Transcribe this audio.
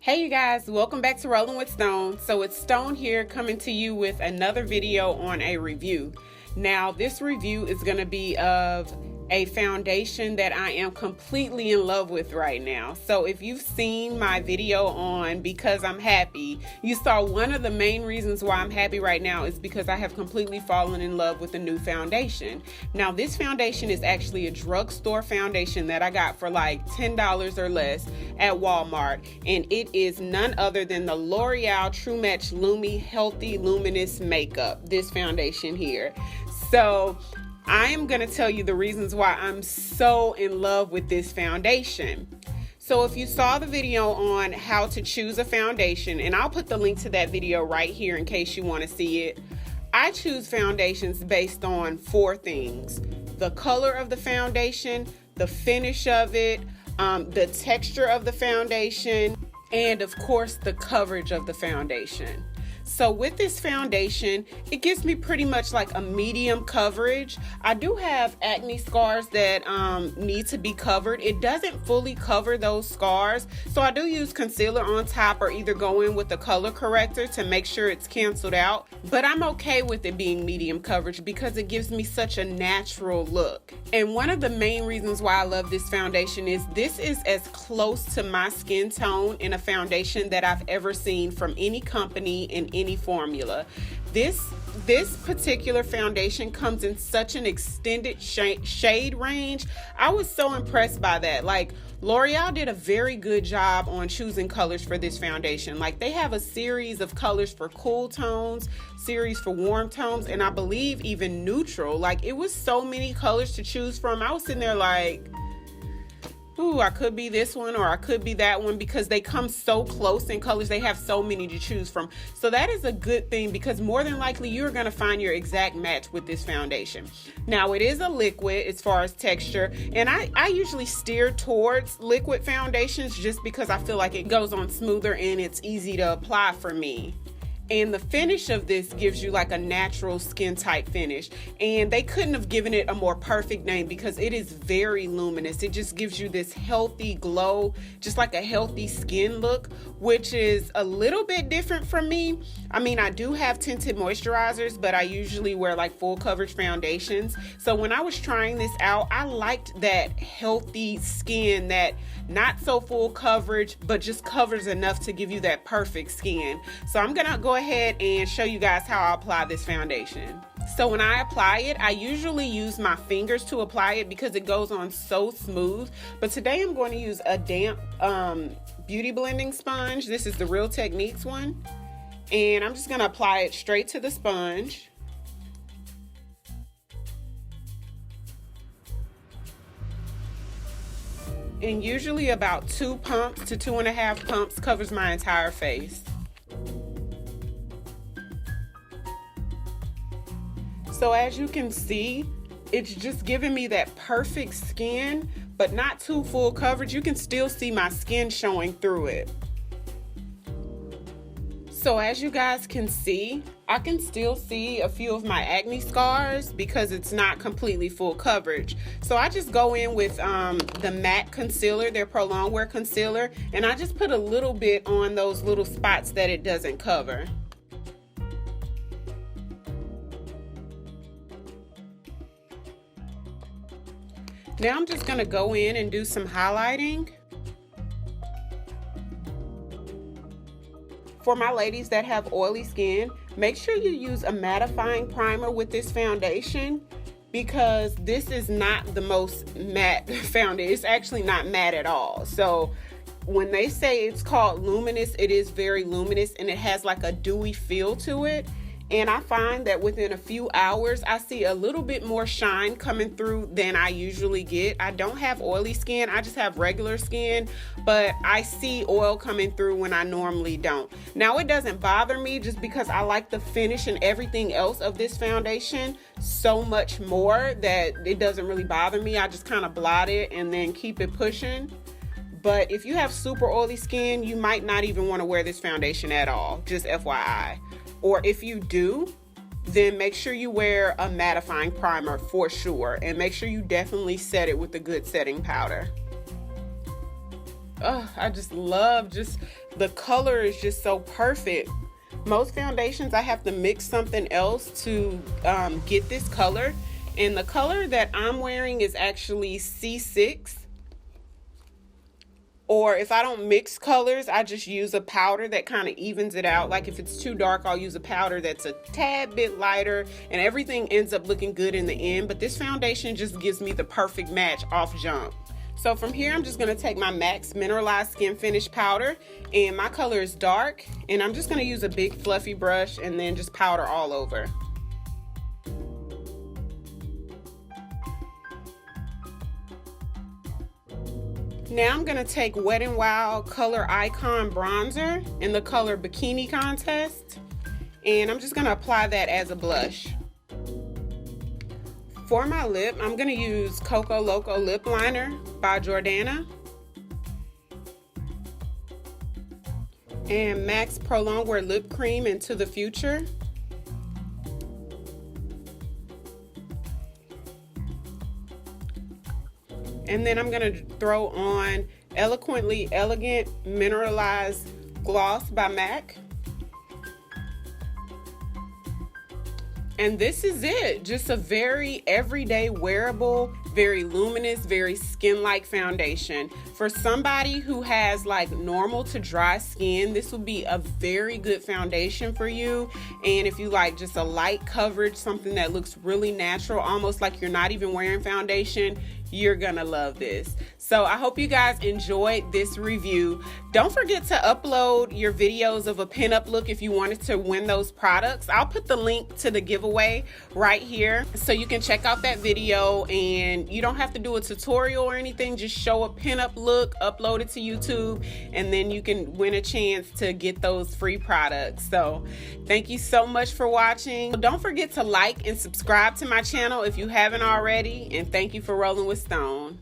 Hey you guys, welcome back to Rolling with Stone. So it's Stone here coming to you with another video on a review. Now this review is going to be of a foundation that I am completely in love with right now. So if you've seen my video on Because I'm Happy, you saw one of the main reasons why I'm happy right now is because I have completely fallen in love with a new foundation. Now this foundation is actually a drugstore foundation that I got for like $10 or less at Walmart, and it is none other than the L'Oreal True Match Lumi Healthy Luminous Makeup, this foundation here. So I am going to tell you the reasons why I'm so in love with this foundation. So if you saw the video on how to choose a foundation, and I'll put the link to that video right here in case you want to see it, I choose foundations based on four things: the color of the foundation, the finish of it, the texture of the foundation, and of course the coverage of the foundation. So with this foundation, it gives me pretty much like a medium coverage. I do have acne scars that need to be covered. It doesn't fully cover those scars, so I do use concealer on top or either go in with the color corrector to make sure it's canceled out. But I'm okay with it being medium coverage because it gives me such a natural look. And one of the main reasons why I love this foundation is this is as close to my skin tone in a foundation that I've ever seen from any company in any formula. This particular foundation comes in such an extended shade range. I was so impressed by that. Like, L'Oreal did a very good job on choosing colors for this foundation. Like, they have a series of colors for cool tones, series for warm tones, and I believe even neutral. Like, it was so many colors to choose from. I was sitting there like, ooh, I could be this one or I could be that one, because they come so close in colors. They have so many to choose from. So that is a good thing, because more than likely you're going to find your exact match with this foundation. Now, it is a liquid as far as texture, and I usually steer towards liquid foundations just because I feel like it goes on smoother and it's easy to apply for me. And the finish of this gives you like a natural skin type finish. And they couldn't have given it a more perfect name because it is very luminous. It just gives you this healthy glow, just like a healthy skin look, which is a little bit different from me. I mean, I do have tinted moisturizers, but I usually wear like full coverage foundations. So when I was trying this out, I liked that healthy skin, that not so full coverage, but just covers enough to give you that perfect skin. So I'm gonna go ahead and show you guys how I apply this foundation. So when I apply it, I usually use my fingers to apply it because it goes on so smooth. But today I'm going to use a damp beauty blending sponge. This is the Real Techniques one. And I'm just gonna apply it straight to the sponge. And usually about 2 pumps to 2.5 pumps covers my entire face. So as you can see, it's just giving me that perfect skin, but not too full coverage. You can still see my skin showing through it. So as you guys can see, I can still see a few of my acne scars because it's not completely full coverage. So I just go in with the matte concealer, their Prolonged Wear concealer, and I just put a little bit on those little spots that it doesn't cover. Now I'm just gonna go in and do some highlighting. For my ladies that have oily skin, make sure you use a mattifying primer with this foundation, because this is not the most matte foundation. It's actually not matte at all. So when they say it's called luminous, it is very luminous and it has like a dewy feel to it. And I find that within a few hours, I see a little bit more shine coming through than I usually get. I don't have oily skin, I just have regular skin, but I see oil coming through when I normally don't. Now, it doesn't bother me just because I like the finish and everything else of this foundation so much more that it doesn't really bother me. I just kind of blot it and then keep it pushing. But if you have super oily skin, you might not even want to wear this foundation at all, just FYI. Or if you do, then make sure you wear a mattifying primer for sure, and make sure you definitely set it with a good setting powder. I just love, just the color is just so perfect. Most foundations I have to mix something else to get this color, and the color that I'm wearing is actually C6. Or if I don't mix colors, I just use a powder that kind of evens it out. Like if it's too dark, I'll use a powder that's a tad bit lighter, and everything ends up looking good in the end. But this foundation just gives me the perfect match off jump. So from here, I'm just going to take my MAC's Mineralized Skin Finish powder, and my color is dark, and I'm just going to use a big fluffy brush and then just powder all over. Now I'm going to take Wet n Wild Color Icon Bronzer in the color Bikini Contest, and I'm just going to apply that as a blush. For my lip, I'm going to use Coco Loco Lip Liner by Jordana and MAC's Prolong Wear Lip Cream Into the Future. And then I'm going to throw on Eloquently Elegant Mineralized Gloss by MAC. And this is it. Just a very everyday wearable, very luminous, very skin-like foundation. For somebody who has like normal to dry skin, this will be a very good foundation for you. And if you like just a light coverage, something that looks really natural, almost like you're not even wearing foundation, you're gonna love this. So I hope you guys enjoyed this review. Don't forget to upload your videos of a pinup look if you wanted to win those products. I'll put the link to the giveaway right here so you can check out that video, and you don't have to do a tutorial or anything. Just show a pinup look, upload it to YouTube, and then you can win a chance to get those free products. So thank you so much for watching. Don't forget to like and subscribe to my channel if you haven't already, and thank you for rolling with Stone.